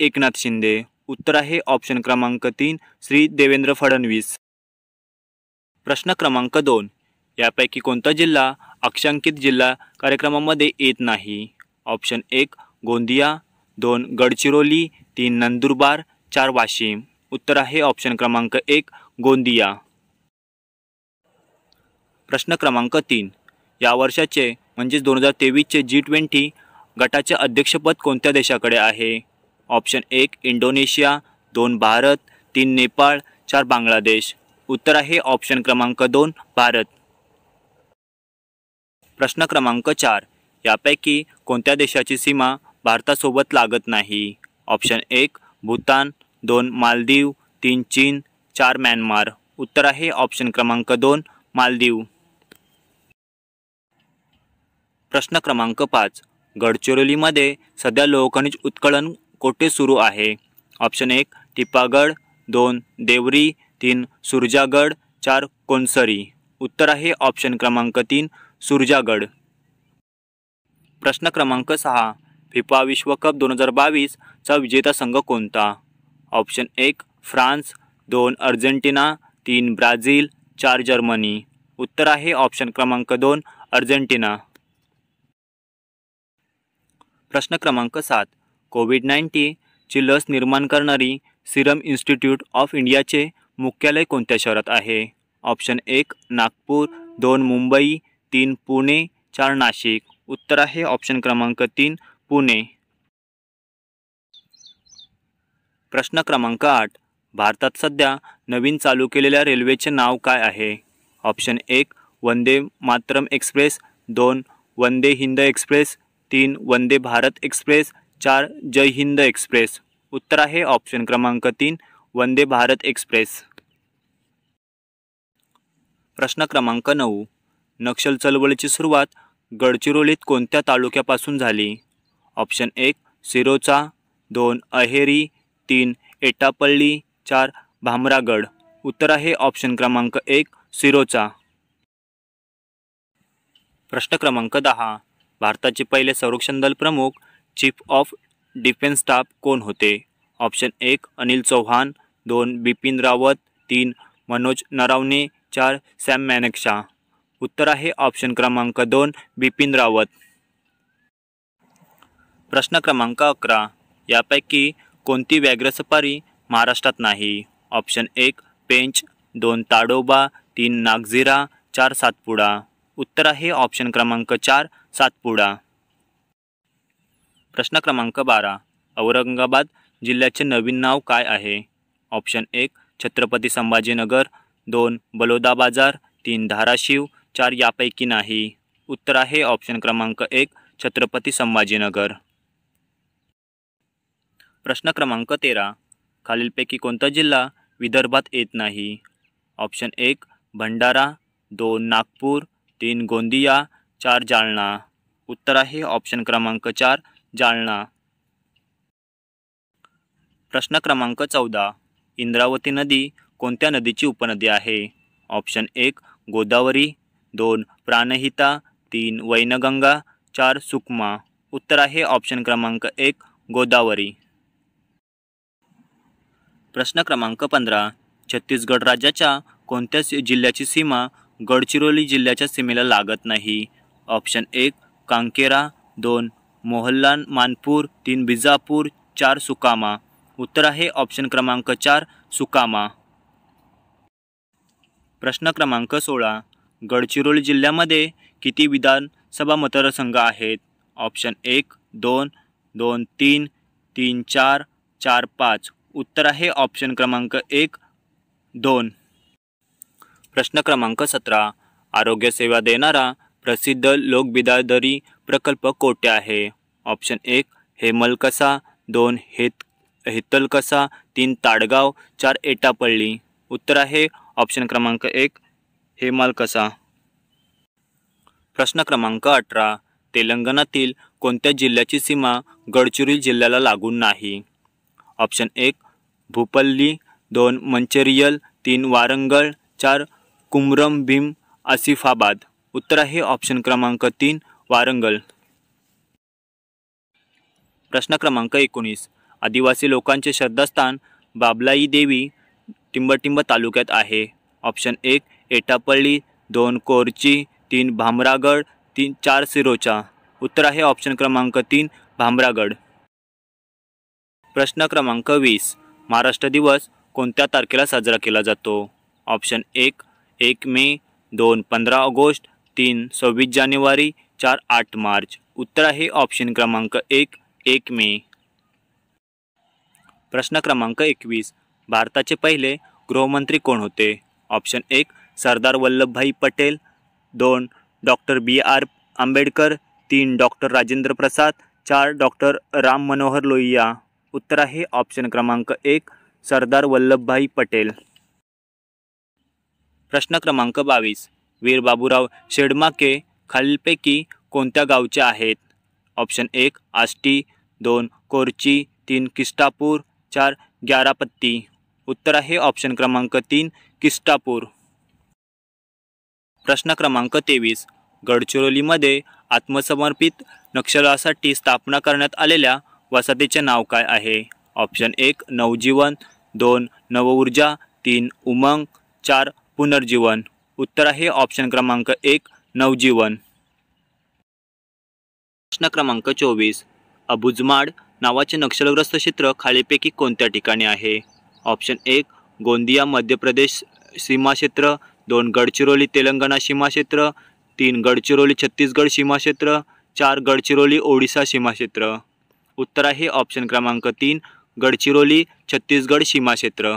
एकनाथ शिंदे. उत्तर आहे ऑप्शन क्रमांक 3 श्री देवेंद्र फडणवीस. प्रश्न क्रमांक 2. यापैकी कोणता जिल्हा अक्षांकित जिल्हा कार्यक्रमामध्ये येत नाही? ऑप्शन 1 गोंदिया, 2 गडचिरोली, 3 नंदुरबार, 4 वाशिम. उत्तर आहे ऑप्शन क्रमांक 1 गोंदिया. प्रश्न क्रमांक 3. या वर्षाचे म्हणजेच 2023चे G20 गटाचे अध्यक्षपद कोणत्या देशाकडे आहे? Option 1 Indonesia, 2 Bharat, 3 Nepal, 4 Bangladesh. उत्तर आहे ऑप्शन क्रमांक 2 भारत. प्रश्न क्रमांक 4. यापैकी कोणत्या देशाची सीमा भारतासोबत लागत नाही? ऑप्शन 1 भूतान, 2 मालदीव, 3 चीन, 4 म्यानमार. उत्तर आहे ऑप्शन क्रमांक 2 मालदीव. प्रश्न क्रमांक 5. गडचिरोलीमध्ये सध्या लोहखनिज उत्खनन कोठे सुरू आहे? ऑप्शन 1 टिपागड, 2 देवरी, 3 सुरजागड, 4 कोनसरी. उत्तर आहे ऑप्शन क्रमांक 3 सुरजागड. प्रश्न क्रमांक 6. फिफा विश्वकप 2022 चा विजेता संघ कोणता? Option 1 France, 2 Argentina, 3 Brazil, 4 Germany. उत्तर आहे ऑप्शन क्रमांक 2 अर्जेंटिना. प्रश्न क्रमांक 7. कोविड-19 ची लस निर्माण करणारी सिरम इन्स्टिट्यूट ऑफ इंडियाचे मुख्यालय कोणत्या शहरात आहे? ऑप्शन 1 नागपूर, 2 मुंबई, 3 पुणे, 4 नाशिक. उत्तर आहे ऑप्शन क्रमांक 3 पुणे. प्रश्न क्रमांक 8. भारतात सध्या नवीन चालू केलेल्या रेल्वेचे नाव काय आहे? Option 1 Vande Mataram express, 2 Vande Hind express, 3 Vande Bharat express, 4 जय हिंद एक्सप्रेस. उत्तर आहे ऑप्शन क्रमांक 3 वंदे भारत एक्सप्रेस. प्रश्न क्रमांक 9. नक्षल चळवळीची सुरुवात गडचिरोलीत कोणत्या तालुक्यापासून झाली? ऑप्शन 1 सिरोचा, 2 अहेरी, 3 एटापल्ली, 4 भामरागड. उत्तर आहे ऑप्शन क्रमांक 1 सिरोचा. प्रश्न क्रमांक 10. भारताचे पहिले संरक्षण दल प्रमुख चीफ ऑफ डिफेन्स स्टाफ कोण होते? Option 1 Anil Chauhan, 2 Bipin Rawat, 3 Manoj Naravane, 4 Sam Manekshaw. उत्तर आहे ऑप्शन क्रमांक 2 बिपिन रावत. प्रश्न क्रमांक 11. यापैकी कोणती व्याघ्र सफारी महाराष्ट्रात नाही? ऑप्शन 1 पेंच, 2 ताडोबा, 3 नागझिरा, 4 सातपुडा. उत्तर आहे ऑप्शन क्रमांक 4 सातपुडा. प्रश्न क्रमांक 12. औरंगाबाद जिल्ह्याचे नवीन नाव काय आहे? ऑप्शन 1 छत्रपती संभाजीनगर, 2 बलोदा बाजार, 3 धाराशिव, 4 यापैकी नाही. उत्तर आहे ऑप्शन क्रमांक 1 छत्रपती संभाजीनगर. प्रश्न क्रमांक 13. खालीलपैकी कोणता जिल्हा विदर्भात येत नाही? ऑप्शन 1 भंडारा, 2 नागपूर, 3 गोंदिया, 4 जालना. उत्तर आहे ऑप्शन क्रमांक 4 जालना. प्रश्न क्रमांक 14. इंद्रावती नदी कोणत्या नदीची उपनदी आहे? ऑप्शन 1 गोदावरी, 2 प्राणहिता, 3 वैनगंगा, 4 सुकमा. उत्तर आहे ऑप्शन क्रमांक 1 गोदावरी. प्रश्न क्रमांक 15. छत्तीसगड राज्याच्या कोणत्या जिल्ह्याची सीमा गडचिरोली जिल्ह्याच्या सीमेला लागत नाही? ऑप्शन 1 कांकेरा, 2 मोहल्ला मानपूर, 3 बिजापूर, 4 सुकामा. उत्तर आहे ऑप्शन क्रमांक 4 सुकामा. प्रश्न क्रमांक 16. गडचिरोली जिल्ह्यामध्ये किती विधानसभा मतदारसंघ आहेत? ऑप्शन 1 2, 2 3, 3 4, 4 5. उत्तर आहे ऑप्शन क्रमांक 1 2. प्रश्न क्रमांक 17. आरोग्य सेवा देणारा प्रसिद्ध लोकबिरादरी प्रकल्प कोठे आहे? ऑप्शन 1 हेमलकसा, 2 हेतलकसा, 3 ताडगाव, 4 एटापल्ली. उत्तर आहे ऑप्शन क्रमांक 1 हेमलकसा. प्रश्न क्रमांक 18. तेलंगणातील कोणत्या जिल्ह्याची सीमा गडचिरोली जिल्ह्याला लागून नाही? ऑप्शन 1 भूपल्ली, 2 मंचिरियल, 3 वारंगळ, 4 कुमरम भीम आसिफाबाद. उत्तर आहे ऑप्शन क्रमांक 3 वारंगळ. प्रश्न क्रमांक 19. आदिवासी लोकांचे श्रद्धास्थान बाबलाई देवी टिंबटिंब तालुक्यात आहे? ऑप्शन 1 एटापल्ली, 2 कोरची, 3 भामरागड, 4 सिरोचा. उत्तर आहे ऑप्शन क्रमांक 3 भामरागड. प्रश्न क्रमांक 20. महाराष्ट्र दिवस कोणत्या तारखेला साजरा केला जातो? ऑप्शन 1 मे, 2 15 ऑगस्ट, 3 26 जानेवारी, 4 8 मार्च. उत्तर आहे ऑप्शन क्रमांक 1 मे. प्रश्न क्रमांक 21. भारताचे पहिले गृहमंत्री कोण होते? Option 1 Sardar Vallabhbhai Patel, 2 doctor BR Ambedkar, 3 doctor Rajendra Prasad, 4 doctor Ram Manohar Lohia. उत्तर आहे ऑप्शन क्रमांक 1 सरदार वल्लभभाई पटेल. प्रश्न क्रमांक 22. वीर बाबूराव शेडमाके खालीलपैकी कोणत्या गावचे आहेत? ऑप्शन 1 आष्टी, 2 कोरची, 3 किस्टापूर, 4 ग्यारापत्ती. उत्तर आहे ऑप्शन क्रमांक 3 किस्टापूर. प्रश्न क्रमांक 23. गडचिरोलीमध्ये आत्मसमर्पित नक्षलासाठी स्थापना करण्यात आलेल्या वसाहतीचे नाव काय आहे? ऑप्शन 1 नवजीवन, 2 नवऊर्जा, 3 उमंग, 4 पुनर्जीवन. उत्तर आहे ऑप्शन क्रमांक 1 नवजीवन. प्रश्न क्रमांक 24. अबुजमाड नावाचे नक्षलग्रस्त क्षेत्र खालीपैकी कोणत्या ठिकाणी आहे? ऑप्शन 1 गोंदिया मध्य प्रदेश सीमाक्षेत्र, 2 गडचिरोली तेलंगणा सीमाक्षेत्र, 3 गडचिरोली छत्तीसगड सीमाक्षेत्र, 4 गडचिरोली ओडिशा सीमाक्षेत्र. उत्तर आहे ऑप्शन क्रमांक 3 गडचिरोली छत्तीसगड सीमाक्षेत्र.